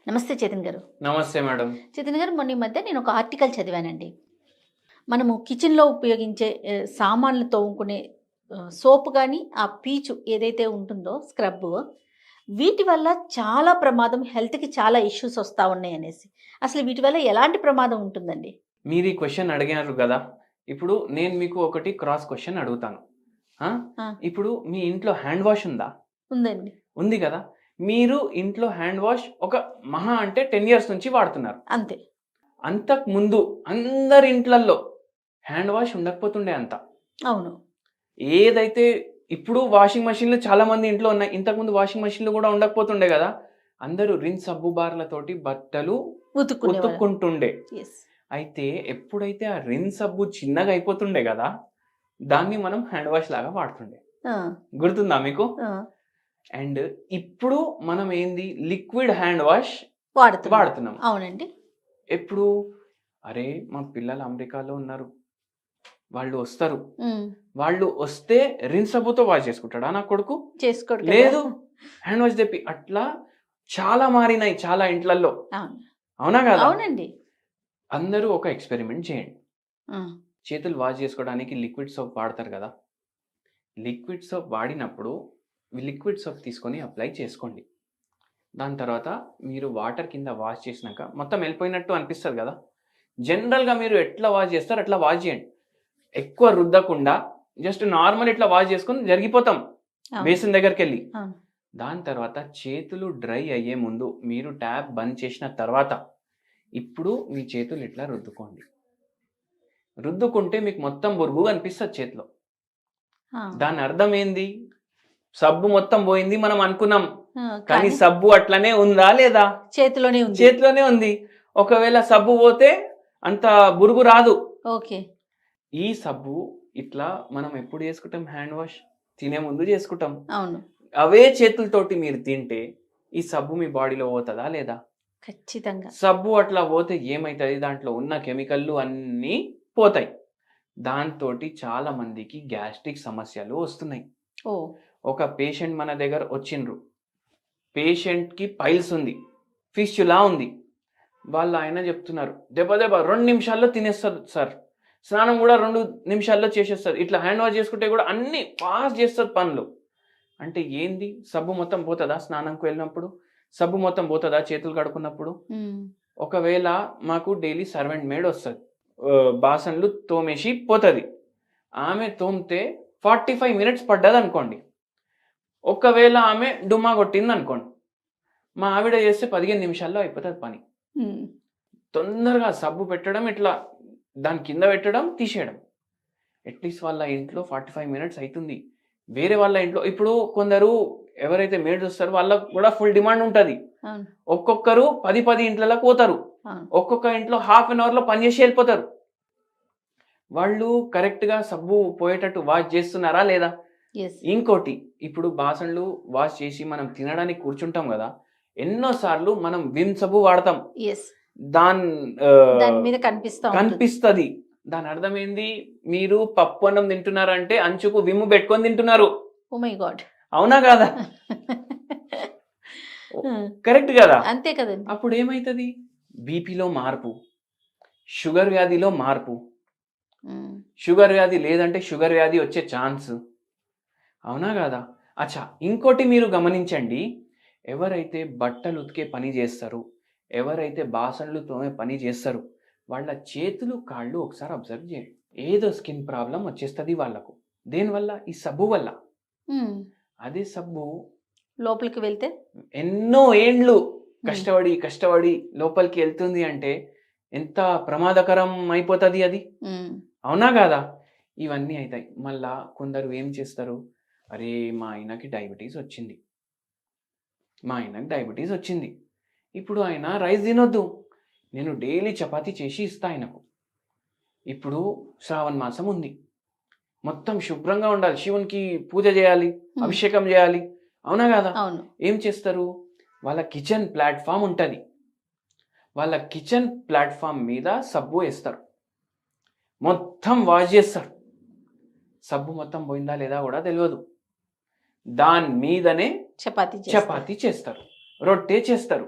నమస్తే చేతన్ గారు. నమస్తే మేడం. చేతన్ గారు, మొన్న ఈ మధ్య నేను ఒక ఆర్టికల్ చదివానండి. మనము కిచెన్‌లో ఉపయోగించే సామాన్లు తోముకునే సోప్ గాని, ఆ పీచు ఏదైతే ఉంటుందో స్క్రబ్బు, వీటి వల్ల చాలా ప్రమాదం, హెల్త్‌కి చాలా ఇష్యూస్ వస్తా ఉన్నాయనేసి. అసలు వీటి వల్ల ఎలాంటి ప్రమాదం ఉంటుందండి? మీరు ఈ క్వెషన్ అడిగారు గదా! ఇప్పుడు నేను మీకు ఒకటి క్రాస్ క్వెషన్ అడుగుతాను. ఆ! ఆ! ఇప్పుడు మీ ఇంట్లో హ్యాండ్ వాష్ ఉందా? ఉందండి. ఉంది గదా! మీరు ఇంట్లో హ్యాండ్ వాష్ ఒక మహా అంటే 10 ఇయర్స్ నుంచి వాడుతున్నారు. అంతే. అంతకుముందు అందరి ఇంట్లల్లో హ్యాండ్ వాష్ ఉండకపోతుండే అంత. అవును. ఏదైతే ఇప్పుడు వాషింగ్ మెషిన్‌లు చాలా మంది ఇంట్లో ఉన్నాయి. ఇంతకుముందు వాషింగ్ మెషిన్‌లు గూడా ఉండకపోతుండే గదా! అందరూ రిన్ సబ్బు బార్‌లతోటి బట్టలు ఉతుక్కునేవాళ్ళం. ఉతుక్కుంటుండే. యెస్. అయితే ఎప్పుడైతే ఆ రిన్ సబ్బు చిన్నగా అయిపోతుండే గదా! దాన్ని మనం హ్యాండ్ వాష్ లాగా వాడుతుండే. ఆ! గుర్తుందా మీకు? ఆ! అండ్ ఇప్పుడు మనం ఏంది లిక్విడ్ హ్యాండ్ వాష్ వాడుతున్నాం. వాడుతున్నాం. అవునండి. ఎప్పుడు? అరే! మా పిల్లలు అమెరికాలో ఉన్నారు. వాళ్ళు వస్తారు. హ్మ్. వాళ్ళు వస్తే రిన్ సబ్బుతో వాష్ చేసుకుంటాడా నా కొడుకు? చేసుకోడు కదా! లేదు. హ్యాండ్ వాష్ తెప్పి అట్లా చాలా మారినాయి చాలా ఇంట్లల్లో. అవును. అవునా కాదా? అవునండి. అందరూ ఒక ఎక్స్‌పెరిమెంట్ చేయండి. ఆ! చేతులు వాష్ చేసుకోవడానికి లిక్విడ్ సోప్ వాడతారు కదా! లిక్విడ్ సోప్ వాడినప్పుడు లిక్విడ్ సోప్ తీసుకొని అప్లై చేసుకోండి. దాని తర్వాత మీరు వాటర్ కింద వాష్ చేసినాక మొత్తం వెళ్ళిపోయినట్టు అనిపిస్తది కదా! జనరల్‌గా మీరు ఎట్లా వాష్ చేస్తారో అట్లా వాష్ చేయండి. ఎక్కువ రుద్దకుండా జస్ట్ నార్మల్ ఇట్లా వాష్ చేసుకొని జరిగిపోతాం అవును. బేసిన్ దగ్గరికెళ్ళి. అవును. దాని తర్వాత చేతులు డ్రై అయ్యే ముందు మీరు ట్యాప్ బంద్ చేసిన తర్వాత ఇప్పుడు మీ చేతులు ఇట్లా రుద్దుకోండి. రుద్దుకుంటే మీకు మొత్తం బురుగు కనిపిస్తది చేతిలో. ఆ! దాని అర్థం ఏంది? సబ్బు మొత్తం పోయింది మనం అనుకున్నాం. ఆ! కానీ కానీ సబ్బు అట్లనే ఉందా లేదా? చేతిలోనే ఉంది. చేతిలోనే ఉంది. ఒకవేళ సబ్బు పోతే అంత బురుగు రాదు. ఓకే. ఈ సబ్బు ఇట్లా మనం ఎప్పుడు చేసుకుంటాం హ్యాండ్ వాష్? తినే ముందు చేసుకుంటాం. అవును. అవే చేతులతోటి మీరు తింటే ఈ సబ్బు మీ బాడీలో పోతదా లేదా? ఖచ్చితంగా. సబ్బు అట్లా పోతే ఏమైతది? దాంట్లో ఉన్న కెమికల్‌లు అన్నీ పోతాయి. దాంతోటి చాలా మందికి గ్యాస్ట్రిక్ సమస్యలు వస్తున్నాయి. ఓహ్! ఒక పేషెంట్ మన దగ్గర వచ్చిండ్రు. పేషెంట్‌కి పైల్స్ ఉంది. ఫిస్టులా ఉంది. ఆయన చెప్తున్నారు. దెబ్బ దెబ్బ 2 నిమిషాల్లో తినేస్తది సార్. స్నానం గూడా 2 నిమిషాల్లో చేసేస్తది. ఇట్లా హ్యాండ్ వాష్ చేసుకుంటే గూడా అన్నీ ఫాస్ట్ చేస్తది పనులు. అంటే ఏంది? సబ్బు మొత్తం పోతదా స్నానంకి వెళ్ళినప్పుడు? సబ్బు మొత్తం పోతదా చేతులు కడుక్కున్నప్పుడు? హ్మ్. ఒకవేళ మాకు డైలీ సర్వెంట్ మేడ్ ఒస్తది. బాసన్లు తోమేసి పోతది. ఆమె తోమితే 45 మినిట్స్ పడ్డదనుకోండి. ఒకవేళ ఆమె డుమ్మా కొట్టిందనుకోండి. మా ఆవిడ చేస్తే 15 నిమిషాల్లో అయిపోతది పని. హ్మ్. తొందరగా సబ్బు పెట్టడం, ఇట్లా దాని కింద పెట్టడం, తీసేయడం. అట్‌లీస్ట్ వాళ్ళ ఇంట్లో 45 మినిట్స్ అయితుంది. వేరే వాళ్ళ ఇంట్లో ఇప్పుడు కొందరు ఎవరైతే మేడ్స్ వస్తారో వాళ్ళకి కూడా ఫుల్ డిమాండ్ ఉంటది. అవును. ఒక్కొక్కరు 10 ఇంట్లలకు పోతారు. అవును. ఒక్కొక్క ఇంట్లో హాఫ్ అన్ అవర్‌లో పని చేసి ఎళ్ళిపోతారు. వాళ్ళు కరెక్ట్‌గా సబ్బు పోయేటట్టు వాష్ చేస్తున్నారా లేదా? యెస్. ఇంకోటి ఇప్పుడు బాసన్లు వాష్ చేసి మనం తినడానికి కూర్చుంటాం గదా! ఎన్నో సార్లు మనం విమ్ సబ్బు వాడతాం. యెస్. దాన్ దాని మీద కనిపిస్తా ఉంటుంది. కనిపిస్తది. దాని అర్థం ఏంది? మీరు పప్పు అన్నం తింటున్నారంటే అంచుకు విమ్ పెట్టుకొని తింటున్నారు. Oh my God! అవునా కాదా? హ్మ్. కరెక్ట్ గదా! అంతే కదండీ. అప్పుడు ఏమైతది? బీపీలో మార్పు, షుగర్ వ్యాధిలో మార్పు. హ్మ్. షుగర్ వ్యాధి లేదంటే షుగర్ వ్యాధి వచ్చే ఛాన్స్. అవునా కాదా? అచ్చా! ఇంకోటి మీరు గమనించండి. ఎవరైతే బట్టలు ఉతికే పని జేస్తరో, ఎవరైతే బాసన్లు తోమే పని జేస్తరో, వాళ్ళ చేతులు, కాళ్ళు ఒకసారి అబ్జర్వ్ జేయండి. ఏదో స్కిన్ ప్రాబ్లమ్ వచ్చేస్తది వాళ్ళకు. దేనివల్ల? ఈ సబ్బు వల్ల. హ్మ్. అదే సబ్బు లోపలికి వెళ్తే ఎన్నో ఏండ్లు హ్మ్. కష్టపడి లోపలికి ఎళ్తుంది అంటే ఎంత ప్రమాదకరం అయిపోతది అది. హ్మ్. అవునా కాదా? ఇవన్నీ అయితాయి. మళ్ళా కొందరు ఏం చేస్తారు? అరే! మా ఆయనకి డయాబెటీస్ వచ్చింది. ఇప్పుడు ఆయన రైస్ తినొద్దు. నేను డైలీ చపాతీ చేసి ఇస్తా ఆయనకు. ఇప్పుడు శ్రావణ మాసం ఉంది. మొత్తం శుభ్రంగా ఉండాలి. శివునికి పూజ చేయాలి, హ్మ్. అభిషేకం చేయాలి. అవునా కాదా? అవును. ఏం చేస్తారు? వాళ్ళ కిచెన్ ప్లాట్‌ఫార్మ్ ఉంటది. వాళ్ళ కిచెన్ ప్లాట్‌ఫార్మ్ మీద సబ్బు ఏస్తారు. మొత్తం వాష్ చేస్తారు. సబ్బు మొత్తం పోయిందా లేదా కూడా తెలవదు. దాని మీదనే చపాతీ చేస్తారు. చపాతీ చేస్తారు. రొట్టె చేస్తారు.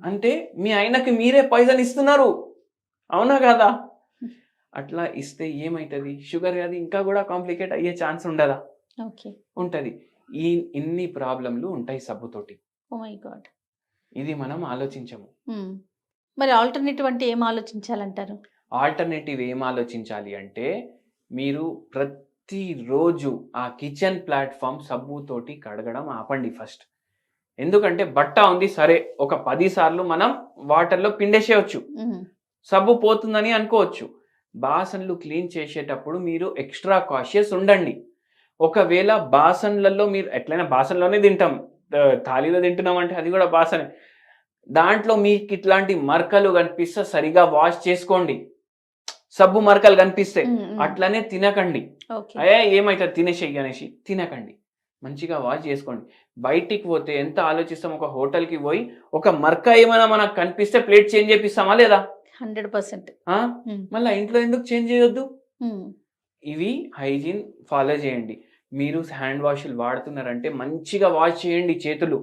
అంటే మీ ఆయనకి మీరే పాయిజన్ ఇస్తున్నారు, అవునా కదా? అట్లా ఇస్తే ఏమవుతుంది, షుగర్ అది ఇంకా కూడా కాంప్లికేట్ అయ్యే ఛాన్స్ ఉండదా? ఓకే. ఉంటది. ఇన్ని ప్రాబ్లంలు ఉంటాయి సబ్బుతోటి. Oh my God. ఇది మనం ఆలోచించము. మరి ఆల్టర్నేటివ్ అంటే ఏం ఆలోచించాలంటారు? ఆల్టర్నేటివ్ ఏం ఆలోచించాలి అంటే, మీరు ప్రతిరోజు ఆ కిచెన్ ప్లాట్ఫామ్ సబ్బుతోటి కడగడం ఆపండి ఫస్ట్. ఎందుకంటే బట్ట ఉంది సరే, ఒక 10 సార్లు మనం వాటర్లో పిండేసేయచ్చు, సబ్బు పోతుందని అనుకోవచ్చు. బాసన్లు క్లీన్ చేసేటప్పుడు మీరు ఎక్స్ట్రా కాషియస్ ఉండండి. ఒకవేళ బాసన్లలో మీరు ఎట్లయినా బాసన్లోనే తింటాం, థాలీలో తింటున్నాం అంటే అది కూడా బాసనే. దాంట్లో మీకు ఇట్లాంటి మరకలు కనిపిస్తే సరిగా వాష్ చేసుకోండి. సబ్బు మరకలు కనిపిస్తే అట్లనే తినకండి. ఏమైతుంది తినేసేయి అనేసి తినకండి, మంచిగా వాష్ చేసుకోండి. బయటికి పోతే ఎంత ఆలోచిస్తాం, ఒక హోటల్కి పోయి ఒక మరక ఏమైనా మనకు కనిపిస్తే ప్లేట్ చేంజ్ చేపిస్తామా లేదా? 100%. మళ్ళీ ఇంట్లో ఎందుకు చేంజ్ చేయొద్దు? ఇవి హైజీన్ ఫాలో చేయండి. మీరు హ్యాండ్ వాష్లు వాడుతున్నారంటే మంచిగా వాష్ చేయండి చేతులు.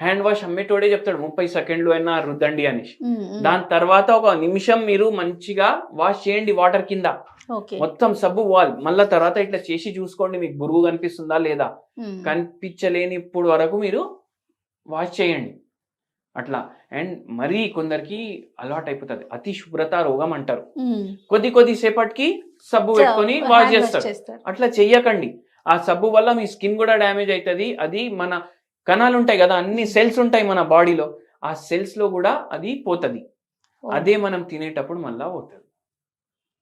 హ్యాండ్ వాష్ అమ్మేటోడే చెప్తాడు 30 సెకండ్లు అయినా రుద్దండి అనేసి. దాని తర్వాత ఒక నిమిషం మీరు మంచిగా వాష్ చేయండి వాటర్ కింద, మొత్తం సబ్బు వాల్. మళ్ళా తర్వాత ఇట్లా చేసి చూసుకోండి మీకు బురుగు కనిపిస్తుందా లేదా. కనిపించలేని ఇప్పుడు వరకు మీరు వాష్ చేయండి అట్లా. అండ్ మరీ కొందరికి అలవాటు అయిపోతుంది, అతి శుభ్రత రోగం అంటారు. కొద్ది సేపటికి సబ్బు పెట్టుకొని వాష్ చేస్తారు. అట్లా చెయ్యకండి. ఆ సబ్బు వల్ల మీ స్కిన్ కూడా డ్యామేజ్ అవుతుంది. అది మన కణాలు ఉంటాయి కదా, అన్ని సెల్స్ ఉంటాయి మన బాడీలో, ఆ సెల్స్ లో కూడా అది పోతుంది. అదే మనం తినేటప్పుడు మళ్ళా పోతుంది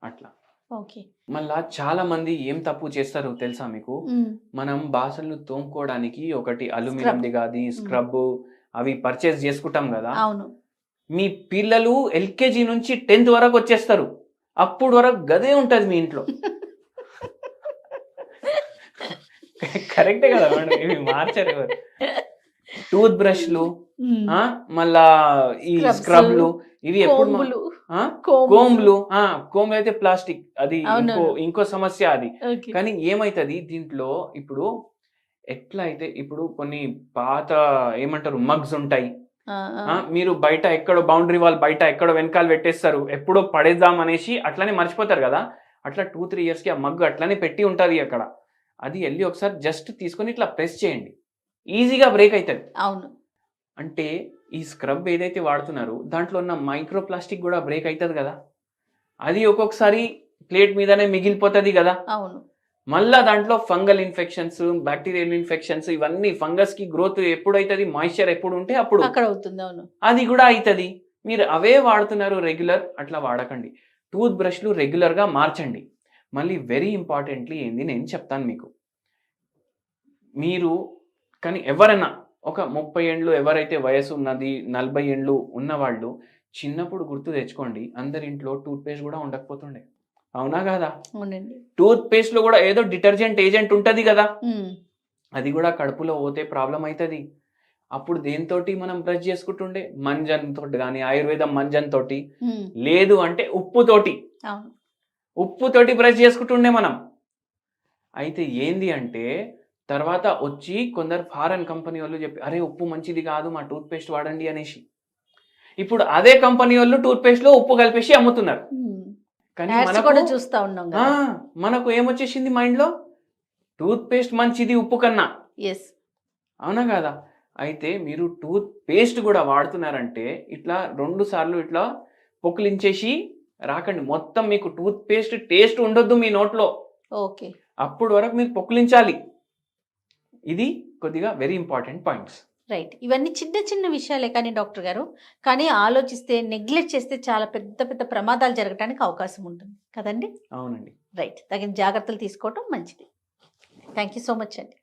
అట్లా. మళ్ళా చాలా మంది ఏం తప్పు చేస్తారు తెలుసా మీకు? మనం బాసన్లు తోముకోవడానికి ఒకటి అల్యూమినియంది కాదు స్క్రబ్ అవి పర్చేస్ చేసుకుంటాం కదా. మీ పిల్లలు LKG నుంచి 10th వరకు వచ్చేస్తారు, అప్పుడు వరకు గదే ఉంటది మీ ఇంట్లో. కరెక్టే కదా మేడం, ఇవి మార్చారు ఎవరు? టూత్ బ్రష్లు, మళ్ళా ఈ స్క్రబ్లు, ఇవి ఎప్పుడు కోంబ్లు అయితే ప్లాస్టిక్, అది ఇంకో సమస్య అది. కానీ ఏమైతుంది దీంట్లో ఇప్పుడు, ఎట్లా అయితే ఇప్పుడు కొన్ని పాత ఏమంటారు మగ్స్ ఉంటాయి, మీరు బయట ఎక్కడో బౌండరీ వాల్ బయట ఎక్కడో వెనకాల పెట్టేస్తారు, ఎప్పుడో పడేద్దాం అనేసి అట్లనే మర్చిపోతారు కదా. అట్లా 2-3 ఇయర్స్కి ఆ మగ్గు అట్లనే పెట్టి ఉంటుంది అక్కడ. అది వెళ్ళి ఒకసారి జస్ట్ తీసుకొని ఇట్లా ప్రెస్ చేయండి, ఈజీగా బ్రేక్ అవుతుంది. అవును. అంటే ఈ స్క్రబ్ ఏదైతే వాడుతున్నారో దాంట్లో ఉన్న మైక్రో ప్లాస్టిక్ కూడా బ్రేక్ అవుతుంది కదా, అది ఒక్కొక్కసారి ప్లేట్ మీదనే మిగిలిపోతుంది కదా. అవును. మళ్ళా దాంట్లో ఫంగల్ ఇన్ఫెక్షన్స్, బ్యాక్టీరియల్ ఇన్ఫెక్షన్స్, ఇవన్నీ ఫంగస్ కి గ్రోత్ ఎప్పుడు అవుతుంది, మాయిశ్చర్ ఎప్పుడు ఉంటే అప్పుడు అక్కడ అవుతుంది. అవును, అది కూడా అవుతుంది. మీరు అవే వాడుతున్నారు రెగ్యులర్, అట్లా వాడకండి. టూత్ బ్రష్లు రెగ్యులర్గా మార్చండి. మళ్ళీ వెరీ ఇంపార్టెంట్లీ ఏంది నేను చెప్తాను మీకు, మీరు కానీ ఎవరైనా ఒక 30 ఏండ్లు ఎవరైతే వయసు ఉన్నది, 40 ఏండ్లు ఉన్నవాళ్ళు చిన్నప్పుడు గుర్తు తెచ్చుకోండి, అందరింట్లో టూత్ పేస్ట్ కూడా ఉండకపోతుండే, అవునా కదా? టూత్ పేస్ట్ లో కూడా ఏదో డిటర్జెంట్ ఏజెంట్ ఉంటది కదా, అది కూడా కడుపులో పోతే ప్రాబ్లం అవుతుంది. అప్పుడు దేనితోటి మనం బ్రష్ చేసుకుంటుండే, మంజన్ తోటి కానీ ఆయుర్వేదం మంజన్ తోటి, లేదు అంటే ఉప్పుతోటి బ్రష్ చేసుకుంటుండే మనం. అయితే ఏంది అంటే తర్వాత వచ్చి కొందరు ఫారెన్ కంపెనీ వాళ్ళు చెప్పి అరే ఉప్పు మంచిది కాదు మా టూత్ పేస్ట్ వాడండి అనేసి, ఇప్పుడు అదే కంపెనీ వాళ్ళు టూత్ పేస్ట్ లో ఉప్పు కలిపేసి అమ్ముతున్నారు. కానీ మనకు ఏమొచ్చేసింది మైండ్ లో, టూత్ పేస్ట్ మంచిది ఉప్పు కన్నా, అవునా కదా? అయితే మీరు టూత్ పేస్ట్ కూడా వాడుతున్నారంటే ఇట్లా 2 సార్లు ఇట్లా పొక్కులించేసి రాకండి, మొత్తం మీకు టూత్ పేస్ట్ టేస్ట్ ఉండొద్దు మీ నోట్లో, అప్పుడు వరకు మీరు పొక్కులించాలి. ఇది కొద్దిగా వెరీ ఇంపార్టెంట్ పాయింట్స్. రైట్. ఇవన్నీ చిన్న చిన్న విషయాలే కానీ డాక్టర్ గారు, కానీ ఆలోచిస్తే నెగ్లెక్ట్ చేస్తే చాలా పెద్ద పెద్ద ప్రమాదాలు జరగడానికి అవకాశం ఉంటుంది కదండి? అవునండి. రైట్. తగిన జాగ్రత్తలు తీసుకోవటం మంచిది. థ్యాంక్ యూ సో మచ్ అండి.